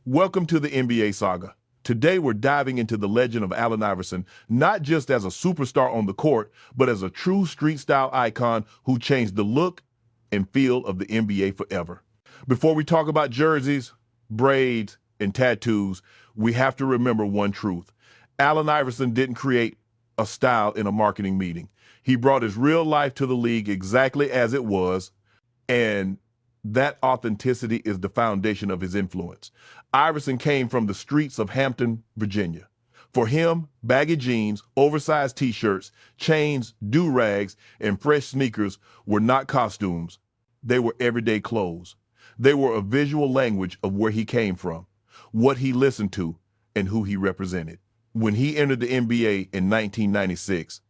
Welcome to the NBA Saga. Today we're diving into the legend of Allen Iverson, not just as a superstar on the court, but as a true street-style icon who changed the look and feel of the NBA forever. Before we talk about jerseys, braids, and tattoos, we have to remember one truth. Allen Iverson didn't create a style in a marketing meeting. He brought his real life to the league exactly as it was, and that authenticity is the foundation of his influence. Iverson came from the streets of Hampton, Virginia. For him, baggy jeans, oversized t-shirts, chains, do-rags, and fresh sneakers were not costumes. They were everyday clothes. They were a visual language of where he came from, what he listened to, and who he represented. When he entered the NBA in 1996,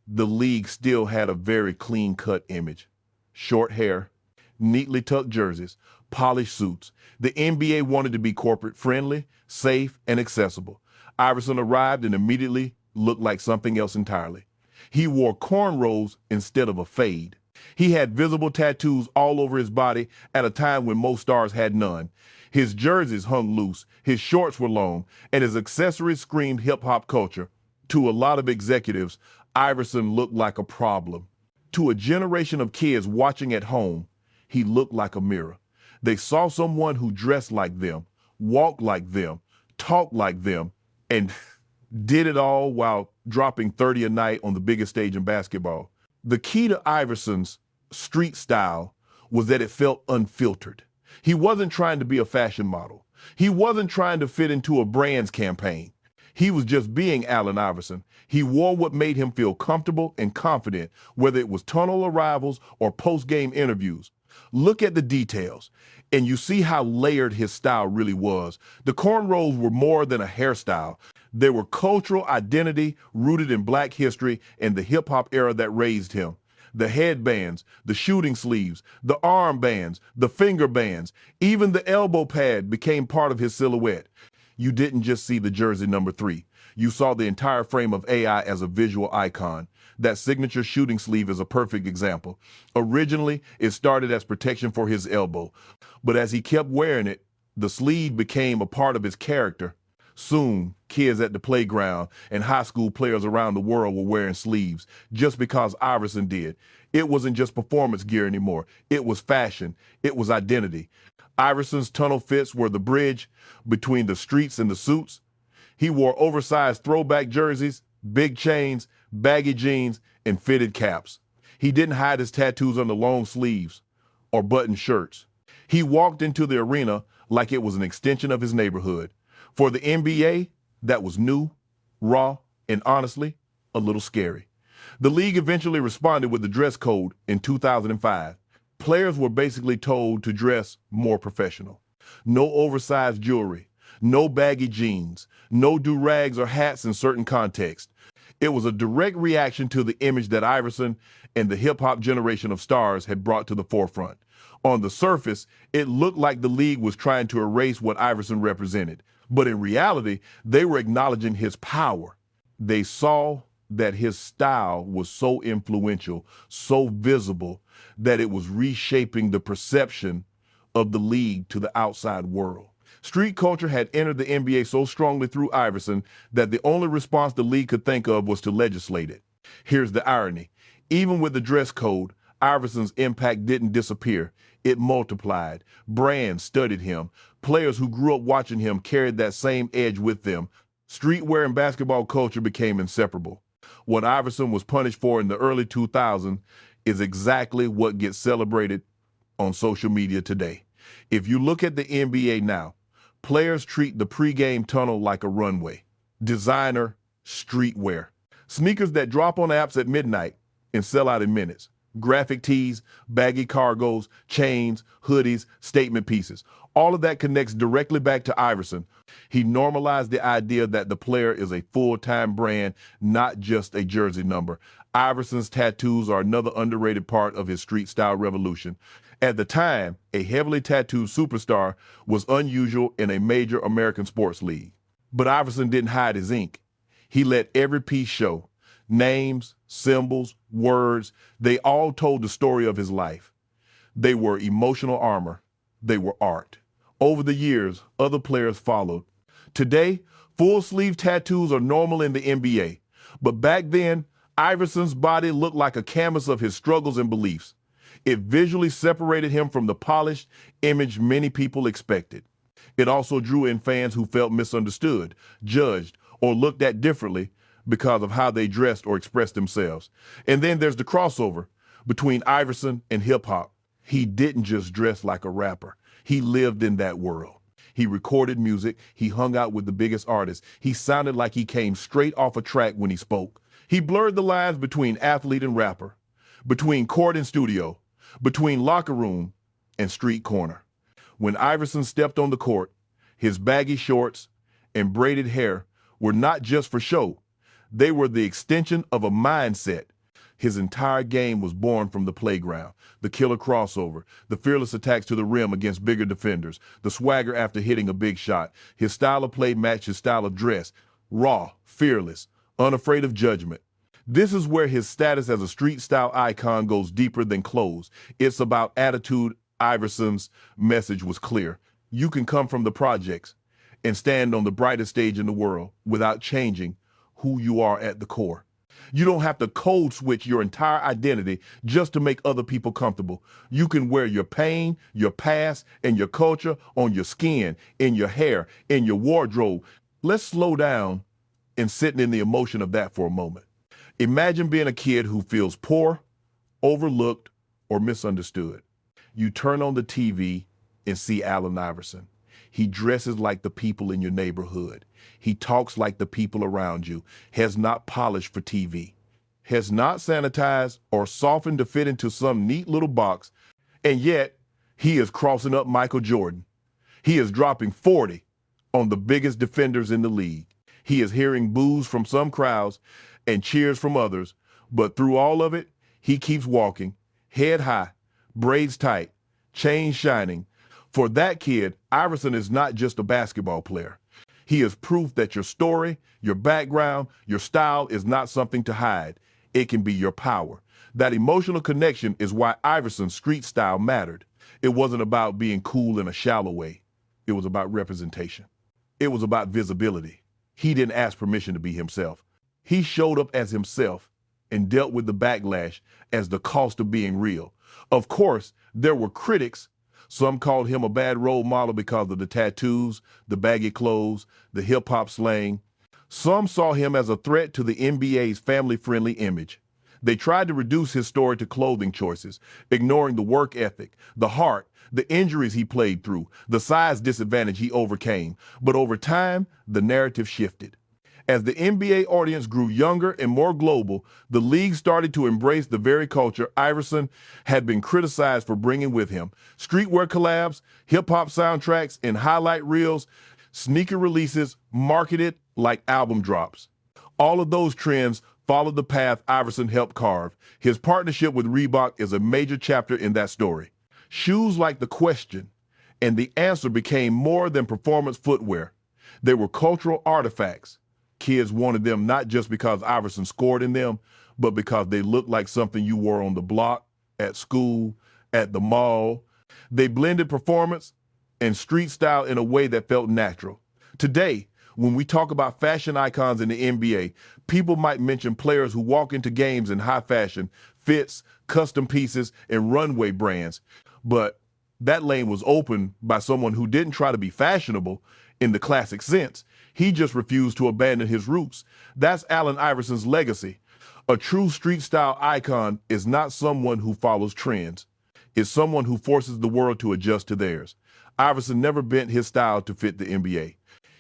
the league still had a very clean-cut image. Short hair, neatly tucked jerseys, polished suits. The NBA wanted to be corporate friendly, safe, and accessible. Iverson arrived and immediately looked like something else entirely. He wore cornrows instead of a fade. He had visible tattoos all over his body at a time when most stars had none. His jerseys hung loose, his shorts were long, and his accessories screamed hip-hop culture. To a lot of executives, Iverson looked like a problem. To a generation of kids watching at home, he looked like a mirror. They saw someone who dressed like them, walked like them, talked like them, and did it all while dropping 30 a night on the biggest stage in basketball. The key to Iverson's street style was that it felt unfiltered. He wasn't trying to be a fashion model. He wasn't trying to fit into a brand's campaign. He was just being Allen Iverson. He wore what made him feel comfortable and confident, whether it was tunnel arrivals or post-game interviews. Look at the details, and you see how layered his style really was. The cornrows were more than a hairstyle. They were cultural identity rooted in Black history and the hip-hop era that raised him. The headbands, the shooting sleeves, the armbands, the finger bands, even the elbow pad became part of his silhouette. You didn't just see the jersey number 3. You saw the entire frame of AI as a visual icon. That signature shooting sleeve is a perfect example. Originally, it started as protection for his elbow, but as he kept wearing it, the sleeve became a part of his character. Soon, kids at the playground and high school players around the world were wearing sleeves just because Iverson did. It wasn't just performance gear anymore. It was fashion. It was identity. Iverson's tunnel fits were the bridge between the streets and the suits. He wore oversized throwback jerseys, big chains, baggy jeans, and fitted caps. He didn't hide his tattoos under long sleeves or buttoned shirts. He walked into the arena like it was an extension of his neighborhood. For the NBA, that was new, raw, and honestly, a little scary. The league eventually responded with the dress code in 2005. Players were basically told to dress more professional. No oversized jewelry, no baggy jeans, no do-rags or hats in certain contexts. It was a direct reaction to the image that Iverson and the hip-hop generation of stars had brought to the forefront. On the surface, it looked like the league was trying to erase what Iverson represented. But in reality, they were acknowledging his power. They saw that his style was so influential, so visible, that it was reshaping the perception of the league to the outside world. Street culture had entered the NBA so strongly through Iverson that the only response the league could think of was to legislate it. Here's the irony. Even with the dress code, Iverson's impact didn't disappear. It multiplied. Brands studied him. Players who grew up watching him carried that same edge with them. Streetwear and basketball culture became inseparable. What Iverson was punished for in the early 2000s is exactly what gets celebrated on social media today. If you look at the NBA now, players treat the pregame tunnel like a runway. Designer streetwear. Sneakers that drop on apps at midnight and sell out in minutes. Graphic tees, baggy cargos, chains, hoodies, statement pieces. All of that connects directly back to Iverson. He normalized the idea that the player is a full-time brand, not just a jersey number. Iverson's tattoos are another underrated part of his street style revolution. At the time, a heavily tattooed superstar was unusual in a major American sports league. But Iverson didn't hide his ink. He let every piece show. Names, symbols, words, they all told the story of his life. They were emotional armor. They were art. Over the years, other players followed. Today, full-sleeve tattoos are normal in the NBA. But back then, Iverson's body looked like a canvas of his struggles and beliefs. It visually separated him from the polished image many people expected. It also drew in fans who felt misunderstood, judged, or looked at differently because of how they dressed or expressed themselves. And then there's the crossover between Iverson and hip-hop. He didn't just dress like a rapper. He lived in that world. He recorded music. He hung out with the biggest artists. He sounded like he came straight off a track when he spoke. He blurred the lines between athlete and rapper, between court and studio, between locker room and street corner. When Iverson stepped on the court, his baggy shorts and braided hair were not just for show. They were the extension of a mindset. His entire game was born from the playground, the killer crossover, the fearless attacks to the rim against bigger defenders, the swagger after hitting a big shot. His style of play matched his style of dress, raw, fearless, unafraid of judgment. This is where his status as a street-style icon goes deeper than clothes. It's about attitude. Iverson's message was clear. You can come from the projects and stand on the brightest stage in the world without changing who you are at the core. You don't have to code switch your entire identity just to make other people comfortable. You can wear your pain, your past, and your culture on your skin, in your hair, in your wardrobe. Let's slow down and sit in the emotion of that for a moment. Imagine being a kid who feels poor, overlooked, or misunderstood. You turn on the TV and see Allen Iverson. He dresses like the people in your neighborhood. He talks like the people around you, has not polished for TV, has not sanitized or softened to fit into some neat little box, and yet he is crossing up Michael Jordan. He is dropping 40 on the biggest defenders in the league. He is hearing boos from some crowds and cheers from others, but through all of it, he keeps walking, head high, braids tight, chains shining. For that kid, Iverson is not just a basketball player. He is proof that your story, your background, your style is not something to hide. It can be your power. That emotional connection is why Iverson's street style mattered. It wasn't about being cool in a shallow way. It was about representation. It was about visibility. He didn't ask permission to be himself. He showed up as himself and dealt with the backlash as the cost of being real. Of course, there were critics. Some called him a bad role model because of the tattoos, the baggy clothes, the hip-hop slang. Some saw him as a threat to the NBA's family-friendly image. They tried to reduce his story to clothing choices, ignoring the work ethic, the heart, the injuries he played through, the size disadvantage he overcame. But over time, the narrative shifted. As the NBA audience grew younger and more global, the league started to embrace the very culture Iverson had been criticized for bringing with him. Streetwear collabs, hip-hop soundtracks, and highlight reels, sneaker releases marketed like album drops. All of those trends followed the path Iverson helped carve. His partnership with Reebok is a major chapter in that story. Shoes like the question and the answer became more than performance footwear. They were cultural artifacts. Kids wanted them not just because Iverson scored in them, but because they looked like something you wore on the block, at school, at the mall. They blended performance and street style in a way that felt natural. Today, when we talk about fashion icons in the NBA, people might mention players who walk into games in high fashion, fits, custom pieces, and runway brands. But that lane was opened by someone who didn't try to be fashionable in the classic sense. He just refused to abandon his roots. That's Allen Iverson's legacy. A true street style icon is not someone who follows trends. It's someone who forces the world to adjust to theirs. Iverson never bent his style to fit the NBA.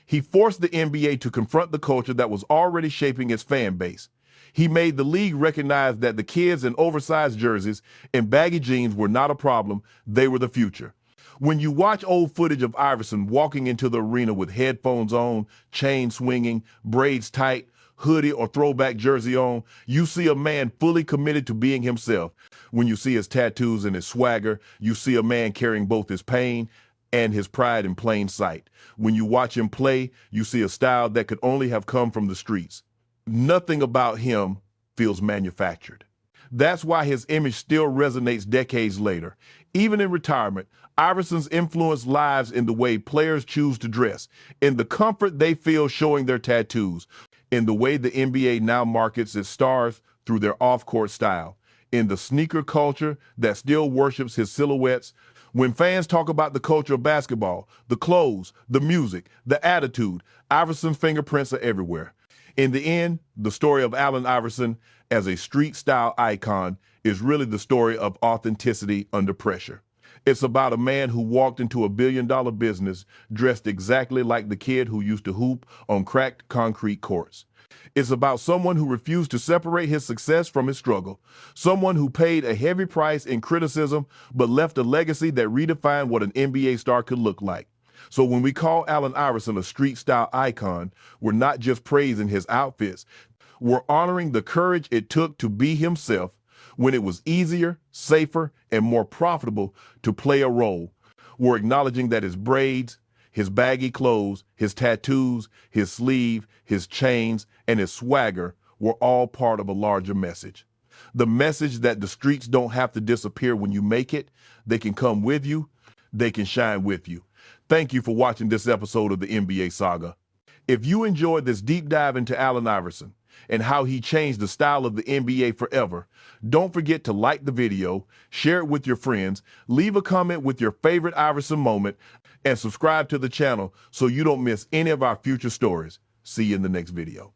He forced the NBA to confront the culture that was already shaping its fan base. He made the league recognize that the kids in oversized jerseys and baggy jeans were not a problem, they were the future. When you watch old footage of Iverson walking into the arena with headphones on, chain swinging, braids tight, hoodie or throwback jersey on, you see a man fully committed to being himself. When you see his tattoos and his swagger, you see a man carrying both his pain and his pride in plain sight. When you watch him play, you see a style that could only have come from the streets. Nothing about him feels manufactured. That's why his image still resonates decades later. Even in retirement, Iverson's influence lies in the way players choose to dress, in the comfort they feel showing their tattoos, in the way the NBA now markets its stars through their off-court style, in the sneaker culture that still worships his silhouettes. When fans talk about the culture of basketball, the clothes, the music, the attitude, Iverson's fingerprints are everywhere. In the end, the story of Allen Iverson as a street-style icon is really the story of authenticity under pressure. It's about a man who walked into a billion-dollar business dressed exactly like the kid who used to hoop on cracked concrete courts. It's about someone who refused to separate his success from his struggle, someone who paid a heavy price in criticism but left a legacy that redefined what an NBA star could look like. So when we call Allen Iverson a street-style icon, we're not just praising his outfits. We're honoring the courage it took to be himself when it was easier, safer, and more profitable to play a role. We're acknowledging that his braids, his baggy clothes, his tattoos, his sleeve, his chains, and his swagger were all part of a larger message. The message that the streets don't have to disappear when you make it. They can come with you. They can shine with you. Thank you for watching this episode of the NBA Saga. If you enjoyed this deep dive into Allen Iverson and how he changed the style of the NBA forever, don't forget to like the video, share it with your friends, leave a comment with your favorite Iverson moment, and subscribe to the channel so you don't miss any of our future stories. See you in the next video.